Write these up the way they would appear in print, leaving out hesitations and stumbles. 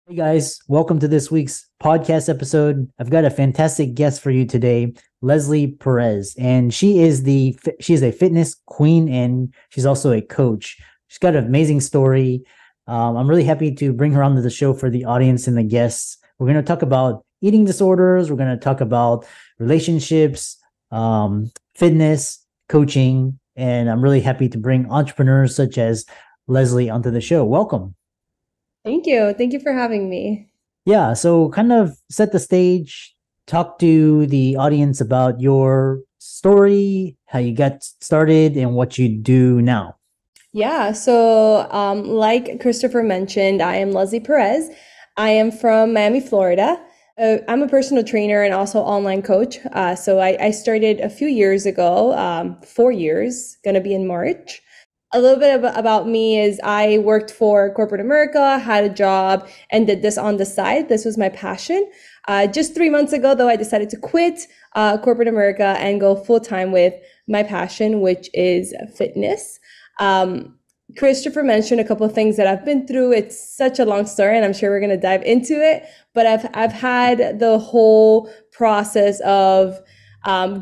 Hey guys, welcome to this week's podcast episode. I've got a fantastic guest for you today, Leslie Perez, and she is a fitness queen and she's also a coach. She's got an amazing story. I'm really happy to bring her onto the show for the audience and the guests. We're going to talk about eating disorders. We're going to talk about relationships, fitness, coaching, and I'm really happy to bring entrepreneurs such as Leslie onto the show. Welcome. Thank you. Thank you for having me. Yeah, so kind of set the stage, talk to the audience about your story, how you got started, and what you do now. Like Christopher mentioned, I am Leslie Perez. I am from Miami, Florida. I'm a personal trainer and also online coach. I started a few years ago, 4 years, gonna be in March. A little bit about me is I worked for corporate America, had a job, and did this on the side. This was my passion. Just 3 months ago, though, I decided to quit corporate America and go full time with my passion, which is fitness. Um, Christopher mentioned a couple of things that I've been through. It's such a long story, and I'm sure we're going to dive into it. But I've had the whole process of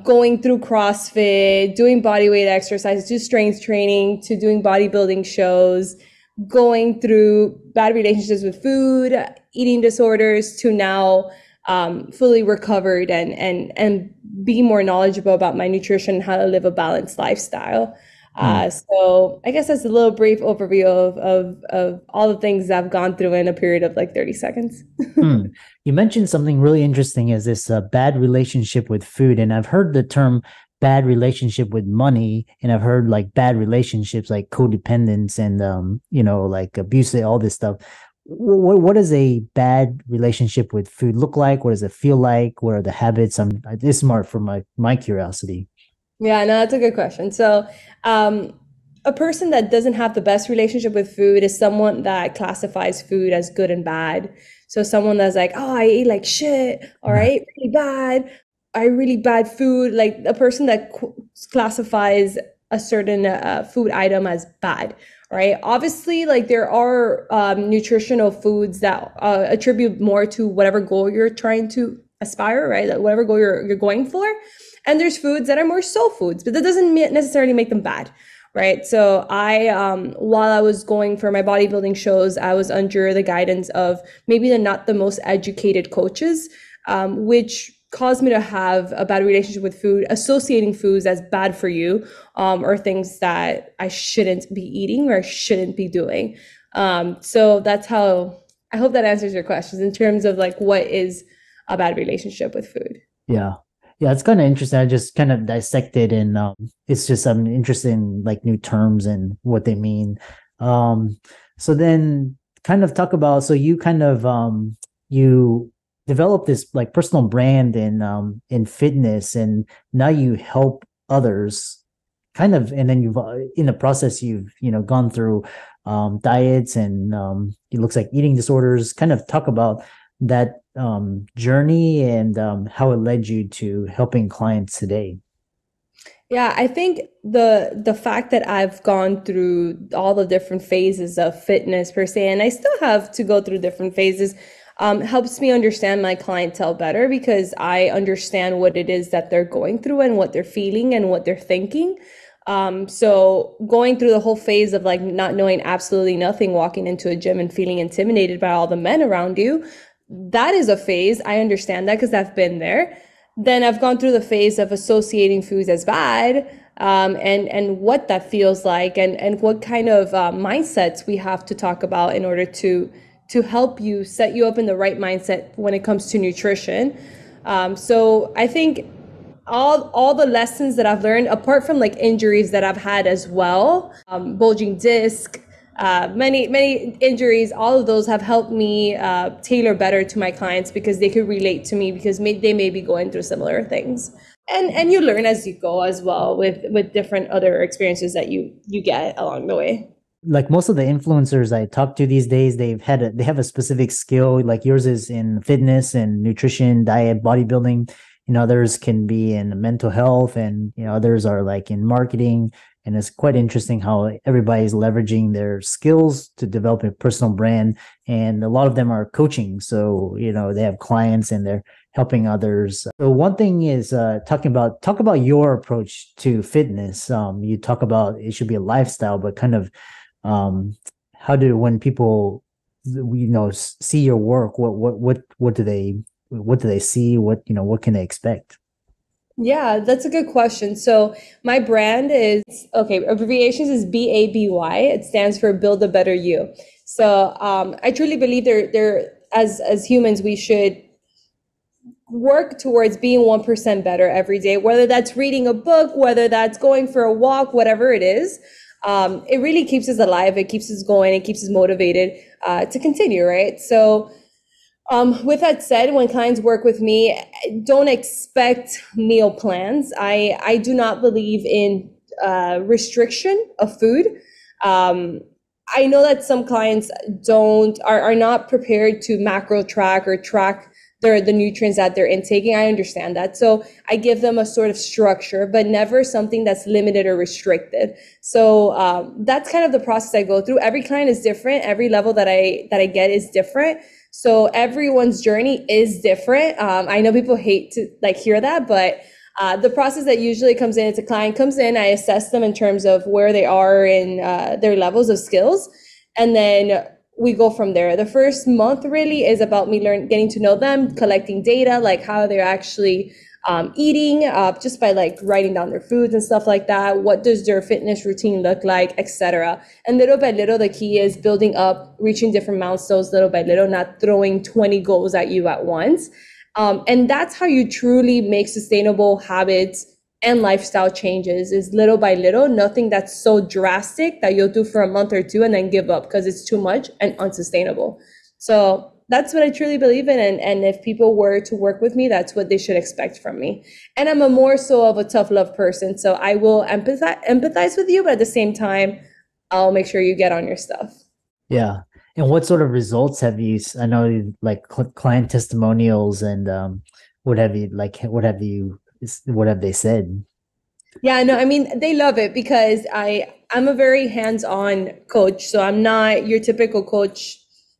going through CrossFit, doing body weight exercises, to strength training, to doing bodybuilding shows, going through bad relationships with food, eating disorders, to now fully recovered and be more knowledgeable about my nutrition and how to live a balanced lifestyle. Hmm. So I guess that's a little brief overview of all the things I've gone through in a period of like 30 seconds. Hmm. You mentioned something really interesting is this bad relationship with food. And I've heard the term bad relationship with money, and I've heard like bad relationships like codependence and, like abuse, all this stuff. What does a bad relationship with food look like? What does it feel like? What are the habits? This is more for my curiosity. Yeah, no, that's a good question. Um, a person that doesn't have the best relationship with food is someone that classifies food as good and bad. So someone that's like, oh, I eat like shit, or I eat really bad, I eat really bad food. Like a person that classifies a certain food item as bad, right? Obviously, like there are nutritional foods that attribute more to whatever goal you're trying to aspire, right? Like whatever goal you're going for. And there's foods that are more soul foods, but that doesn't necessarily make them bad, right? While I was going for my bodybuilding shows, I was under the guidance of maybe not the most educated coaches, which caused me to have a bad relationship with food, associating foods as bad for you, or things that I shouldn't be eating or shouldn't be doing. So that's how I hope that answers your questions in terms of like what is a bad relationship with food. Yeah. Yeah, it's kind of interesting. I just kind of dissected and it's just I'm interested in like new terms and what they mean. Um so then kind of talk about so you kind of you develop this like personal brand in fitness, and now you help others kind of, and then you've in the process you've gone through diets and it looks like eating disorders. Kind of talk about that journey and how it led you to helping clients today. Yeah, I think the fact that I've gone through all the different phases of fitness per se, and I still have to go through different phases, helps me understand my clientele better because I understand what it is that they're going through and what they're feeling and what they're thinking. So going through the whole phase of like not knowing absolutely nothing, walking into a gym and feeling intimidated by all the men around you, that is a phase. I understand that because I've been there. Then I've gone through the phase of associating foods as bad, and what that feels like, and what kind of mindsets we have to talk about in order to help you set you up in the right mindset when it comes to nutrition. So I think all the lessons that I've learned, apart from like injuries that I've had as well, bulging disc, many injuries, all of those have helped me tailor better to my clients because they could relate to me because they may be going through similar things. And you learn as you go as well with different other experiences that you get along the way. Like most of the influencers I talk to these days, they have a specific skill. Like yours is in fitness and nutrition, diet, bodybuilding. Others can be in mental health, and others are like in marketing. And it's quite interesting how everybody's leveraging their skills to develop a personal brand. And a lot of them are coaching. So, they have clients and they're helping others. So one thing is talk about your approach to fitness. You talk about it should be a lifestyle, but kind of how do when people see your work, what do they see? What can they expect? Yeah, that's a good question. So my brand is, okay, abbreviations is BABY. It stands for Build a Better You. So I truly believe as humans, we should work towards being 1% better every day, whether that's reading a book, whether that's going for a walk, whatever it is. It really keeps us alive. It keeps us going. It keeps us motivated to continue, right? So with that said, when clients work with me, don't expect meal plans. I do not believe in restriction of food. I know that some clients are not prepared to macro track or track the nutrients that they're intaking. I understand that. So I give them a sort of structure, but never something that's limited or restricted. So that's kind of the process I go through. Every client is different. Every level that I get is different. So everyone's journey is different. I know people hate to hear that, but the process that usually comes in, it's a client comes in, I assess them in terms of where they are in their levels of skills, and then we go from there. The first month really is about me getting to know them, collecting data, like how they're actually eating, just by writing down their foods and stuff like that. What does their fitness routine look like, etc. And little by little, the key is building up, reaching different milestones little by little, not throwing 20 goals at you at once. And that's how you truly make sustainable habits and lifestyle changes, is little by little, nothing that's so drastic that you'll do for a month or two and then give up because it's too much and unsustainable. So that's what I truly believe in. And if people were to work with me, that's what they should expect from me. And I'm a more so of a tough love person. So I will empathize with you, but at the same time, I'll make sure you get on your stuff. Yeah. And what sort of results have you, I know client testimonials and what have you, what have they said? Yeah, no, I mean, they love it because I'm a very hands-on coach. So I'm not your typical coach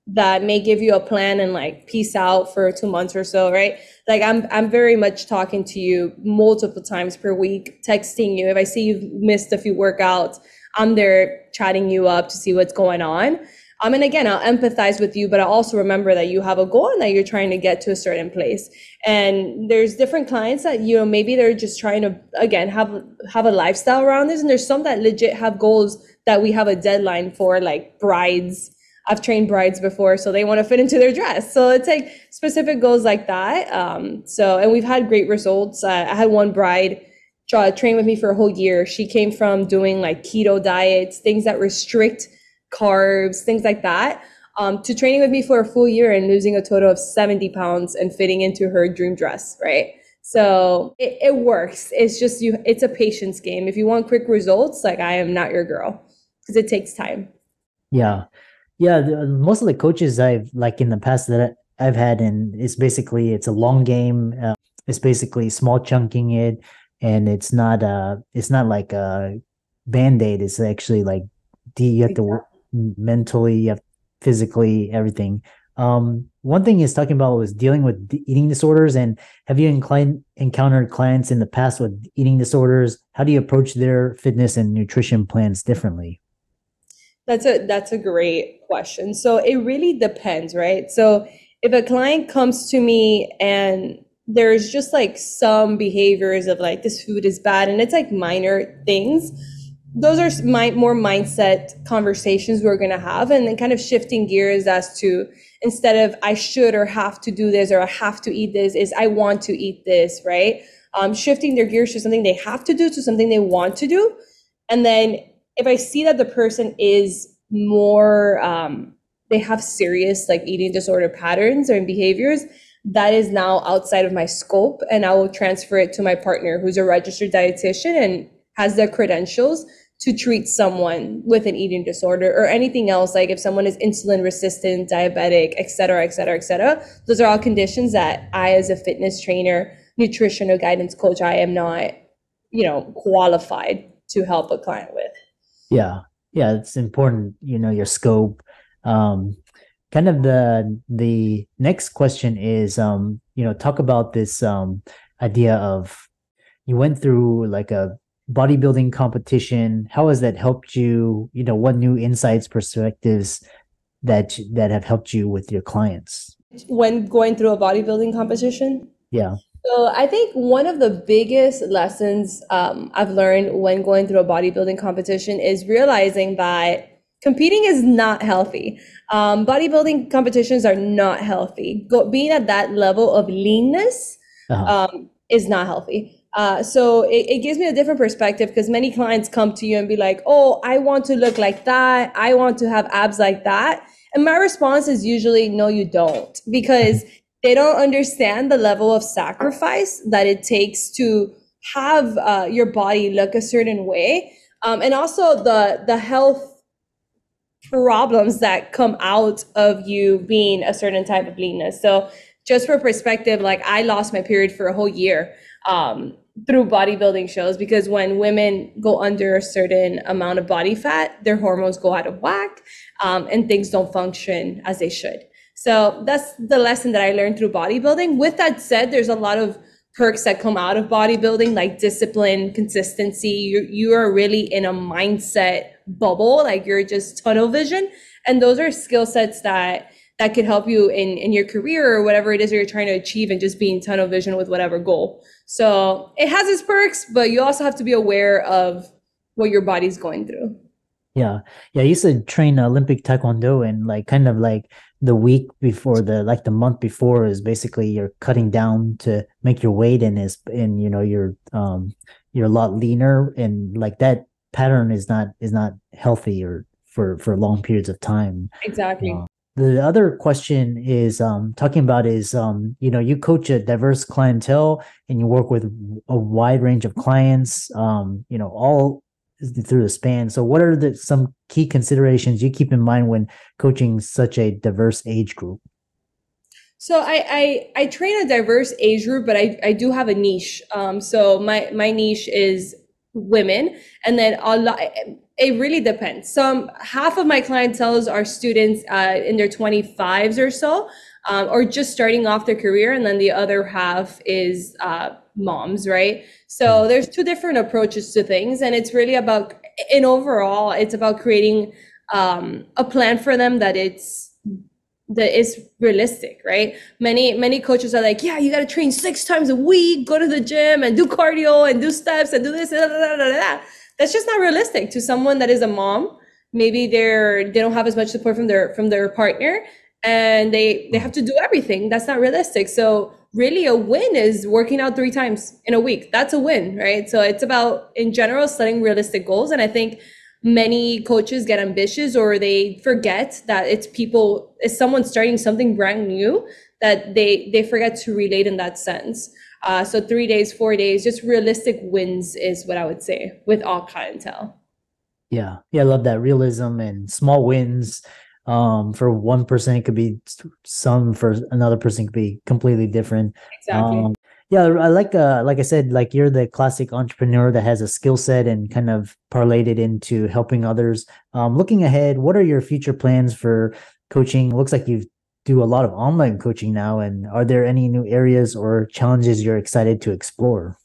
that may give you a plan and peace out for 2 months or so, right? I'm very much talking to you multiple times per week, texting you. If I see you've missed a few workouts, I'm there chatting you up to see what's going on. And again, I'll empathize with you, but I also remember that you have a goal and that you're trying to get to a certain place. And there's different clients that, maybe they're just trying to, again, have a lifestyle around this. And there's some that legit have goals that we have a deadline for, like brides. I've trained brides before, so they want to fit into their dress. So it's specific goals like that. And we've had great results. I had one bride train with me for a whole year. She came from doing keto diets, things that restrict carbs, things like that, to training with me for a full year and losing a total of 70 pounds and fitting into her dream dress, right? So it works. It's just it's a patience game. If you want quick results, I am not your girl, because it takes time. Yeah. Yeah. Most of the coaches I've in the past that I've had, and it's a long game. It's basically small chunking it, and it's not like a Band-Aid. It's actually you have to mentally, you have physically, everything. One thing is talking about was dealing with eating disorders. And have you encountered clients in the past with eating disorders? How do you approach their fitness and nutrition plans differently? That's a great question. So it really depends, right? So if a client comes to me and there's just some behaviors of this food is bad, and it's minor things, those are more mindset conversations we're going to have, and then kind of shifting gears as to, instead of I should or have to do this or I have to eat this, is I want to eat this, right? Shifting their gears to something they have to do to something they want to do. And then if I see that the person is more, they have serious eating disorder patterns or behaviors, that is now outside of my scope, and I will transfer it to my partner, who's a registered dietitian and has the credentials to treat someone with an eating disorder or anything else. If someone is insulin resistant, diabetic, et cetera, et cetera, et cetera. Those are all conditions that I, as a fitness trainer, nutritional guidance coach, I am not, qualified to help a client with. Yeah. Yeah, it's important, your scope. Um, Kind of the next question is, talk about this idea of you went through like a bodybuilding competition. How has that helped you? What new insights, perspectives that have helped you with your clients? When going through a bodybuilding competition? Yeah. So I think one of the biggest lessons I've learned when going through a bodybuilding competition is realizing that competing is not healthy. Bodybuilding competitions are not healthy. Being at that level of leanness Uh-huh. is not healthy. So it gives me a different perspective because many clients come to you and be like, oh, I want to look like that. I want to have abs like that. And my response is usually, no, you don't, because they don't understand the level of sacrifice that it takes to have your body look a certain way. And also the health problems that come out of you being a certain type of leanness. So just for perspective, like I lost my period for a whole year through bodybuilding shows, because when women go under a certain amount of body fat, their hormones go out of whack and things don't function as they should. So that's the lesson that I learned through bodybuilding. With that said, there's a lot of perks that come out of bodybuilding, like discipline, consistency. You are really in a mindset bubble, like you're just tunnel vision. And those are skill sets that could help you in your career or whatever it is that you're trying to achieve, and just being tunnel vision with whatever goal. So it has its perks, but you also have to be aware of what your body's going through. Yeah. Yeah. I used to train Olympic Taekwondo, and like kind of like the week before, the month before is basically you're cutting down to make your weight, and you're a lot leaner, and like that pattern is not healthy or for long periods of time. Exactly. The other question is talking about is you coach a diverse clientele and you work with a wide range of clients, all through the span. So what are some key considerations you keep in mind when coaching such a diverse age group? So I train a diverse age group, but I do have a niche. So my niche is women, and then a lot. It really depends. Half of my clientele are students in their 25s or so, or just starting off their career, and then the other half is moms, right? So there's two different approaches to things, and it's really about, in overall, it's about creating a plan for them that is realistic, right? Many coaches are like, yeah, you got to train 6 times a week, go to the gym and do cardio and do steps and do this. That's just not realistic to someone that is a mom. Maybe they don't have as much support from their partner, and they have to do everything. That's not realistic. So really, a win is working out 3 times in a week. That's a win, right? So it's about, in general, setting realistic goals. And I think many coaches get ambitious, or they forget that it's someone starting something brand new, that they forget to relate in that sense. So 3 days, 4 days, just realistic wins is what I would say with all clientele. Yeah. Yeah. I love that realism and small wins. For one person, it could be some, for another person, it could be completely different. Exactly. Yeah, I like I said, like you're the classic entrepreneur that has a skill set and kind of parlayed it into helping others. Looking ahead, what are your future plans for coaching? Looks like you do a lot of online coaching now, and are there any new areas or challenges you're excited to explore?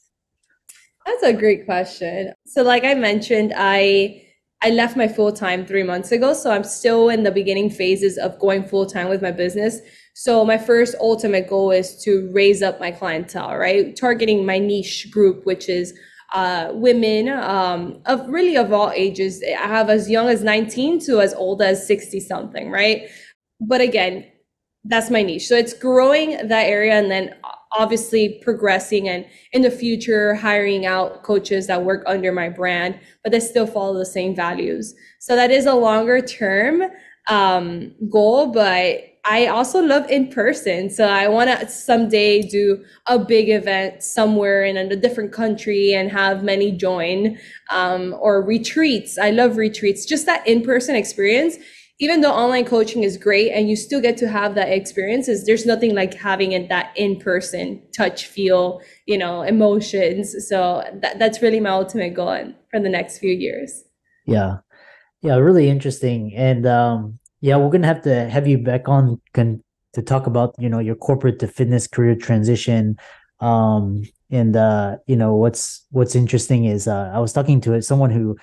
That's a great question. So like I mentioned, I left my full time 3 months ago, so I'm still in the beginning phases of going full time with my business. So my first ultimate goal is to raise up my clientele, right? Targeting my niche group, which is women of all ages. I have as young as 19 to as old as 60 something, right? But again, that's my niche. So it's growing that area, and then obviously progressing, and in the future hiring out coaches that work under my brand, but they still follow the same values. So that is a longer term goal, but I also love in person. So I want to someday do a big event somewhere in a different country and have many join, or retreats. I love retreats. Just that in-person experience even though online coaching is great and you still get to have that experiences, there's nothing like having it that in-person touch, feel, emotions. So that's really my ultimate goal for the next few years. Yeah. Yeah, really interesting. And yeah, we're gonna have to have you back on to talk about, your corporate to fitness career transition. And what's interesting is I was talking to someone who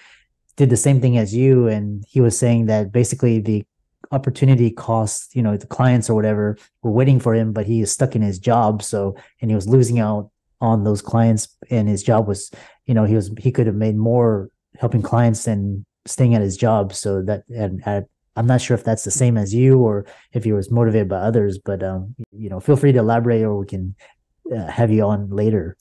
did the same thing as you, and he was saying that basically the opportunity cost, the clients or whatever were waiting for him, but he is stuck in his job. So, and he was losing out on those clients, and his job was, he could have made more helping clients than staying at his job. So that, and I'm not sure if that's the same as you or if he was motivated by others, but feel free to elaborate, or we can have you on later.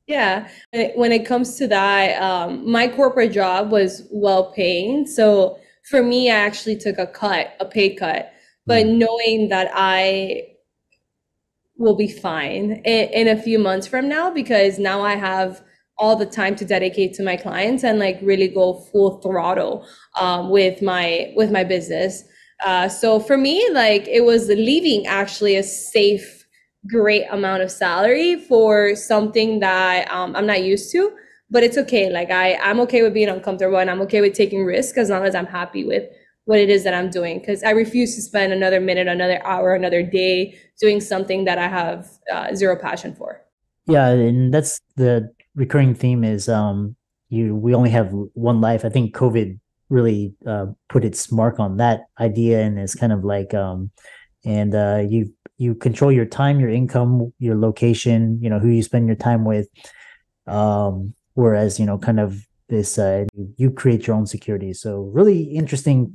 Yeah, when it comes to that, my corporate job was well paying. So for me, I actually took a pay cut, but Mm. knowing that I will be fine in a few months from now, because now I have all the time to dedicate to my clients and like really go full throttle with my business. So for me, like it was leaving actually a safe, great amount of salary for something that I'm not used to. But it's okay. Like I'm okay with being uncomfortable, and I'm okay with taking risks as long as I'm happy with what it is that I'm doing. Because I refuse to spend another minute, another hour, another day doing something that I have zero passion for. Yeah, and that's the recurring theme is we only have one life. I think COVID really put its mark on that idea, and it's kind of like and you control your time, your income, your location, who you spend your time with. Whereas, kind of this you create your own security. So really interesting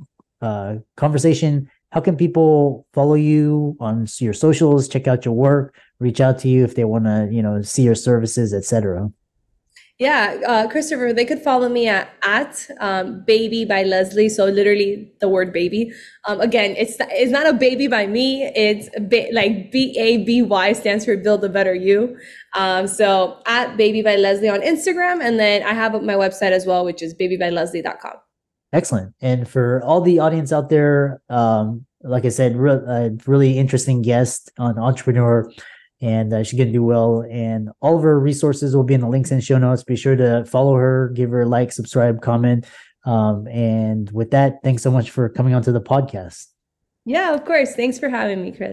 conversation. How can people follow you on your socials, check out your work, reach out to you if they want to, see your services, etc.? Yeah, Christopher, they could follow me at Baby by Leslie. So literally the word baby. Again, it's not a baby by me. It's like BABY stands for Build a Better You. So at Baby by Leslie on Instagram, and then I have my website as well, which is babybyleslie.com. Excellent. And for all the audience out there, like I said, really interesting guest on entrepreneur, and she's going to do well. And all of her resources will be in the links and show notes. Be sure to follow her, give her a like, subscribe, comment. And with that, thanks so much for coming onto the podcast. Yeah, of course. Thanks for having me, Chris.